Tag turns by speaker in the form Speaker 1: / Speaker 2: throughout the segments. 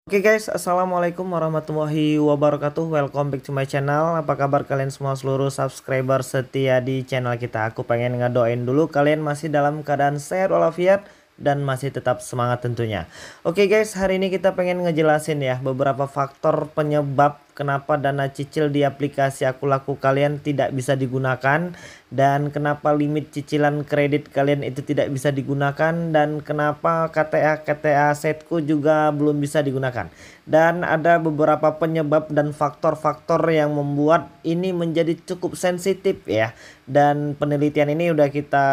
Speaker 1: Oke guys, assalamualaikum warahmatullahi wabarakatuh. Welcome back to my channel. Apa kabar kalian semua seluruh subscriber setia di channel kita? Aku pengen ngedoain dulu kalian masih dalam keadaan sehat walafiat dan masih tetap semangat tentunya. Oke guys, hari ini kita pengen ngejelasin ya beberapa faktor penyebab kenapa dana cicil di aplikasi Akulaku kalian tidak bisa digunakan, dan kenapa limit cicilan kredit kalian itu tidak bisa digunakan, dan kenapa KTA setku juga belum bisa digunakan. Dan ada beberapa penyebab dan faktor-faktor yang membuat ini menjadi cukup sensitif ya. Dan penelitian ini udah kita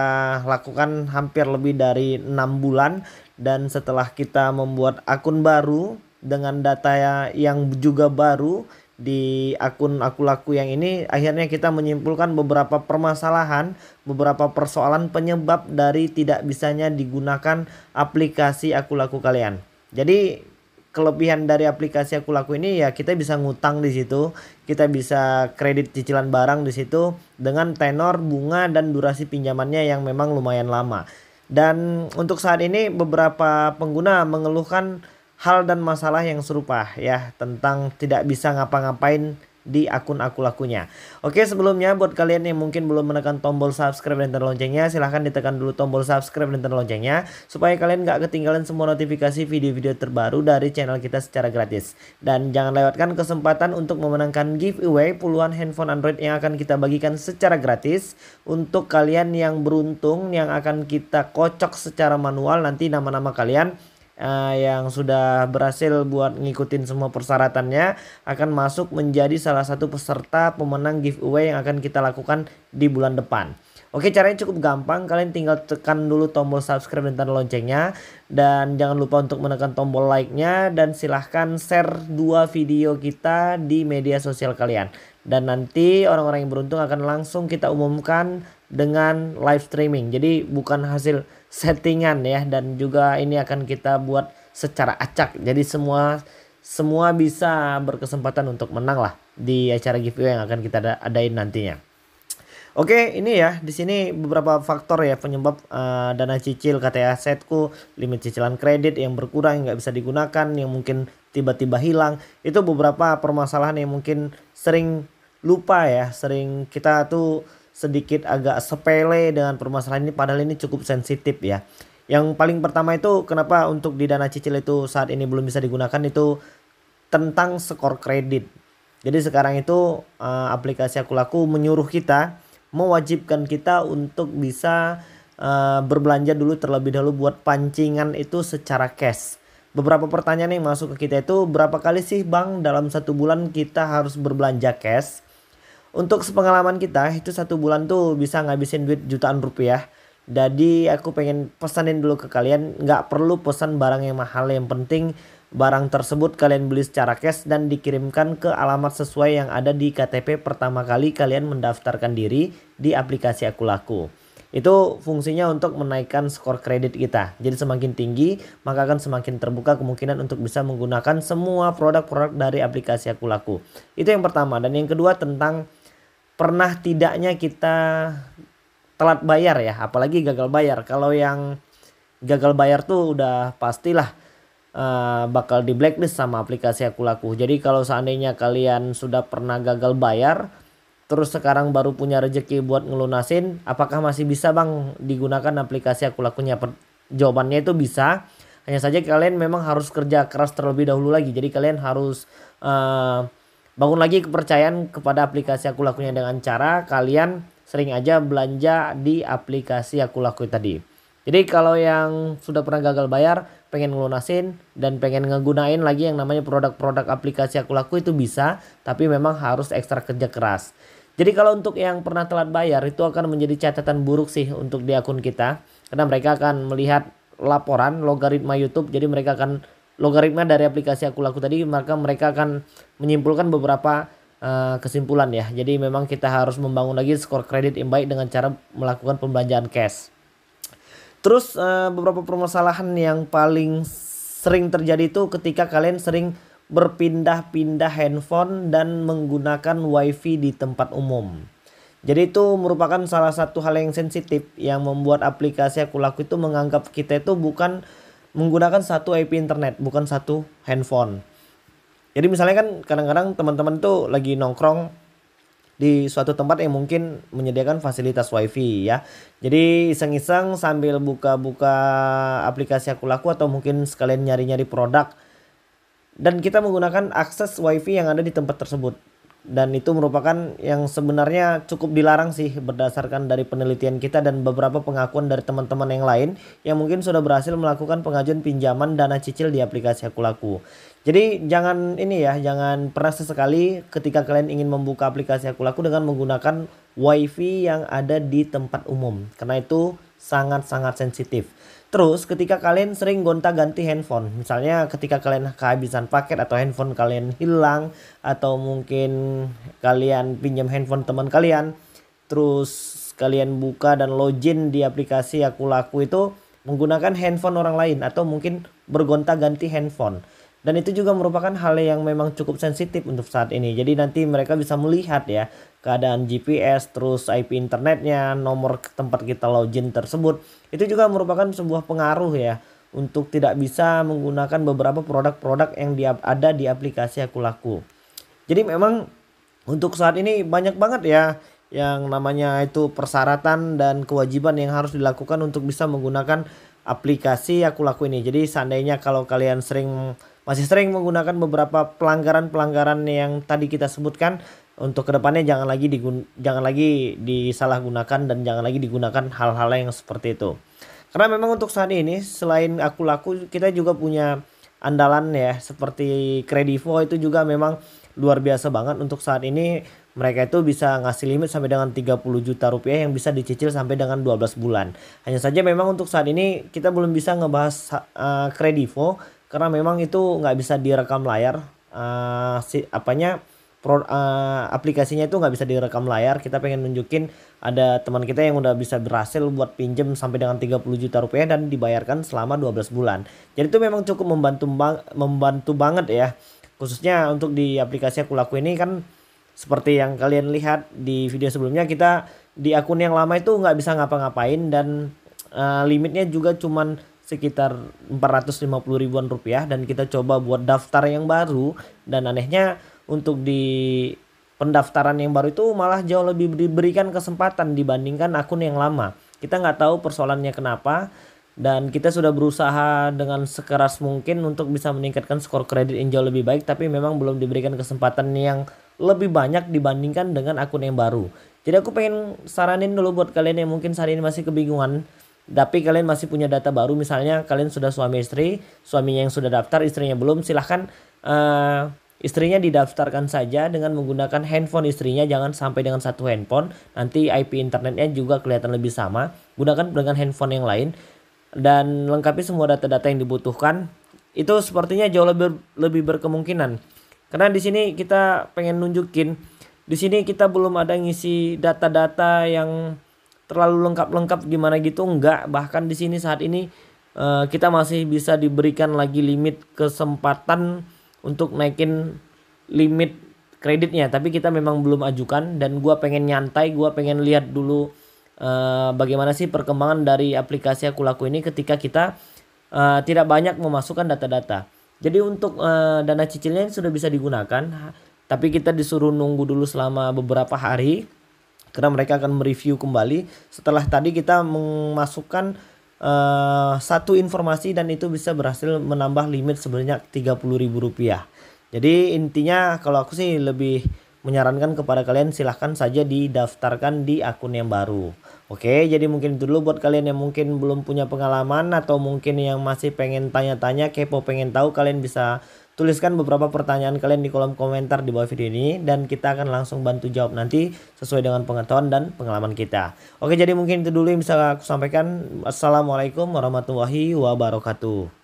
Speaker 1: lakukan hampir lebih dari 6 bulan, dan setelah kita membuat akun baru dengan data yang juga baru di akun Akulaku yang ini, akhirnya kita menyimpulkan beberapa permasalahan, beberapa persoalan penyebab dari tidak bisanya digunakan aplikasi Akulaku kalian. Jadi kelebihan dari aplikasi Akulaku ini ya, kita bisa ngutang di situ, kita bisa kredit cicilan barang di situ dengan tenor, bunga, dan durasi pinjamannya yang memang lumayan lama. Dan untuk saat ini beberapa pengguna mengeluhkan hal dan masalah yang serupa ya, tentang tidak bisa ngapa-ngapain di akun Akulakunya. Oke, sebelumnya buat kalian yang mungkin belum menekan tombol subscribe dan tanda loncengnya, silahkan ditekan dulu tombol subscribe dan tanda loncengnya supaya kalian gak ketinggalan semua notifikasi video-video terbaru dari channel kita secara gratis. Dan jangan lewatkan kesempatan untuk memenangkan giveaway puluhan handphone Android yang akan kita bagikan secara gratis untuk kalian yang beruntung, yang akan kita kocok secara manual. Nanti nama-nama kalian yang sudah berhasil buat ngikutin semua persyaratannya akan masuk menjadi salah satu peserta pemenang giveaway yang akan kita lakukan di bulan depan. Oke, caranya cukup gampang. Kalian tinggal tekan dulu tombol subscribe dan tanda loncengnya, dan jangan lupa untuk menekan tombol like-nya, dan silahkan share dua video kita di media sosial kalian. Dan nanti orang-orang yang beruntung akan langsung kita umumkan dengan live streaming. Jadi bukan hasil settingan ya, dan juga ini akan kita buat secara acak. Jadi semua bisa berkesempatan untuk menang lah di acara giveaway yang akan kita adain nantinya. Oke, ini ya di sini beberapa faktor ya penyebab dana cicil KTA setku, limit cicilan kredit yang berkurang, nggak bisa digunakan, yang mungkin tiba-tiba hilang. Itu beberapa permasalahan yang mungkin sering lupa ya, sering kita tuh sedikit agak sepele dengan permasalahan ini, padahal ini cukup sensitif ya. Yang paling pertama itu kenapa untuk di dana cicil itu saat ini belum bisa digunakan, itu tentang skor kredit. Jadi sekarang itu aplikasi Akulaku menyuruh kita, mewajibkan kita untuk bisa berbelanja dulu terlebih dahulu buat pancingan itu secara cash. Beberapa pertanyaan yang masuk ke kita itu, berapa kali sih bang dalam satu bulan kita harus berbelanja cash? Untuk sepengalaman kita itu satu bulan tuh bisa ngabisin duit jutaan rupiah. Jadi aku pengen pesanin dulu ke kalian, nggak perlu pesan barang yang mahal, yang penting barang tersebut kalian beli secara cash dan dikirimkan ke alamat sesuai yang ada di KTP pertama kali kalian mendaftarkan diri di aplikasi Akulaku. Itu fungsinya untuk menaikkan skor kredit kita. Jadi semakin tinggi maka akan semakin terbuka kemungkinan untuk bisa menggunakan semua produk-produk dari aplikasi Akulaku. Itu yang pertama. Dan yang kedua tentang pernah tidaknya kita telat bayar ya, apalagi gagal bayar. Kalau yang gagal bayar tuh udah pastilah bakal di blacklist sama aplikasi Akulaku. Jadi kalau seandainya kalian sudah pernah gagal bayar terus sekarang baru punya rezeki buat ngelunasin, apakah masih bisa bang digunakan aplikasi Akulakunya? Jawabannya itu bisa. Hanya saja kalian memang harus kerja keras terlebih dahulu lagi. Jadi kalian harus bangun lagi kepercayaan kepada aplikasi Akulakunya dengan cara kalian sering aja belanja di aplikasi Akulaku tadi. Jadi kalau yang sudah pernah gagal bayar, pengen ngelunasin dan pengen ngegunain lagi yang namanya produk-produk aplikasi Akulaku itu bisa, tapi memang harus ekstra kerja keras. Jadi kalau untuk yang pernah telat bayar itu akan menjadi catatan buruk sih untuk di akun kita, karena mereka akan melihat laporan logaritma YouTube. Jadi mereka akan logaritma dari aplikasi Akulaku tadi, maka mereka akan menyimpulkan beberapa kesimpulan ya. Jadi memang kita harus membangun lagi skor kredit yang baik dengan cara melakukan pembelanjaan cash. Terus beberapa permasalahan yang paling sering terjadi itu ketika kalian sering berpindah-pindah handphone dan menggunakan wifi di tempat umum. Jadi itu merupakan salah satu hal yang sensitif yang membuat aplikasi Akulaku itu menganggap kita itu bukan menggunakan satu IP internet, bukan satu handphone. Jadi misalnya kan kadang-kadang teman-teman tuh lagi nongkrong di suatu tempat yang mungkin menyediakan fasilitas wifi ya. Jadi iseng-iseng sambil buka-buka aplikasi Aku Laku atau mungkin sekalian nyari-nyari produk, dan kita menggunakan akses wifi yang ada di tempat tersebut. Dan itu merupakan yang sebenarnya cukup dilarang sih berdasarkan dari penelitian kita dan beberapa pengakuan dari teman-teman yang lain yang mungkin sudah berhasil melakukan pengajuan pinjaman dana cicil di aplikasi Aku Laku. Jadi jangan ini ya, jangan pernah sesekali ketika kalian ingin membuka aplikasi Aku Laku dengan menggunakan wifi yang ada di tempat umum, karena itu sangat-sangat sensitif. Terus ketika kalian sering gonta-ganti handphone, misalnya ketika kalian kehabisan paket atau handphone kalian hilang, atau mungkin kalian pinjam handphone teman kalian, terus kalian buka dan login di aplikasi Aku Laku itu menggunakan handphone orang lain atau mungkin bergonta-ganti handphone. Dan itu juga merupakan hal yang memang cukup sensitif untuk saat ini. Jadi nanti mereka bisa melihat ya keadaan GPS, terus IP internetnya, nomor tempat kita login tersebut. Itu juga merupakan sebuah pengaruh ya untuk tidak bisa menggunakan beberapa produk-produk yang ada di aplikasi Aku Laku. Jadi memang untuk saat ini banyak banget ya yang namanya itu persyaratan dan kewajiban yang harus dilakukan untuk bisa menggunakan aplikasi Aku Laku ini. Jadi seandainya kalau kalian masih sering menggunakan beberapa pelanggaran-pelanggaran yang tadi kita sebutkan, untuk kedepannya jangan lagi disalahgunakan dan jangan lagi digunakan hal-hal yang seperti itu. Karena memang untuk saat ini selain Aku Laku kita juga punya andalan ya seperti Kredivo, itu juga memang luar biasa banget untuk saat ini. Mereka itu bisa ngasih limit sampai dengan 30 juta rupiah yang bisa dicicil sampai dengan 12 bulan. Hanya saja memang untuk saat ini kita belum bisa ngebahas Kredivo karena memang itu nggak bisa direkam layar, aplikasinya itu nggak bisa direkam layar. Kita pengen nunjukin ada teman kita yang udah bisa berhasil buat pinjem sampai dengan 30 juta rupiah dan dibayarkan selama 12 bulan. Jadi itu memang cukup membantu banget ya, khususnya untuk di aplikasi Aku Laku ini. Kan seperti yang kalian lihat di video sebelumnya, kita di akun yang lama itu nggak bisa ngapa-ngapain dan limitnya juga cuman sekitar 450 ribuan rupiah, dan kita coba buat daftar yang baru, dan anehnya untuk di pendaftaran yang baru itu malah jauh lebih diberikan kesempatan dibandingkan akun yang lama. Kita nggak tahu persoalannya kenapa, dan kita sudah berusaha dengan sekeras mungkin untuk bisa meningkatkan skor kredit yang jauh lebih baik, tapi memang belum diberikan kesempatan yang lebih banyak dibandingkan dengan akun yang baru. Jadi aku pengen saranin dulu buat kalian yang mungkin saat ini masih kebingungan tapi kalian masih punya data baru, misalnya kalian sudah suami istri, suaminya yang sudah daftar, istrinya belum, silahkan istrinya didaftarkan saja dengan menggunakan handphone istrinya, jangan sampai dengan satu handphone, nanti IP internetnya juga kelihatan lebih sama. Gunakan dengan handphone yang lain dan lengkapi semua data-data yang dibutuhkan. Itu sepertinya jauh lebih berkemungkinan, karena di sini kita pengen nunjukin, di sini kita belum ada ngisi data-data yang terlalu lengkap gimana gitu, enggak. Bahkan di sini saat ini kita masih bisa diberikan lagi limit kesempatan untuk naikin limit kreditnya, tapi kita memang belum ajukan. Dan gua pengen nyantai, gua pengen lihat dulu bagaimana sih perkembangan dari aplikasi Aku Laku ini ketika kita tidak banyak memasukkan data-data. Jadi untuk dana cicilnya sudah bisa digunakan, tapi kita disuruh nunggu dulu selama beberapa hari karena mereka akan mereview kembali setelah tadi kita memasukkan satu informasi, dan itu bisa berhasil menambah limit sebenarnya 30.000 rupiah. Jadi intinya kalau aku sih lebih menyarankan kepada kalian, silahkan saja didaftarkan di akun yang baru. Oke, jadi mungkin itu dulu buat kalian yang mungkin belum punya pengalaman atau mungkin yang masih pengen tanya-tanya, kepo pengen tahu, kalian bisa tuliskan beberapa pertanyaan kalian di kolom komentar di bawah video ini, dan kita akan langsung bantu jawab nanti sesuai dengan pengetahuan dan pengalaman kita. Oke, jadi mungkin itu dulu yang bisa aku sampaikan. Assalamualaikum warahmatullahi wabarakatuh.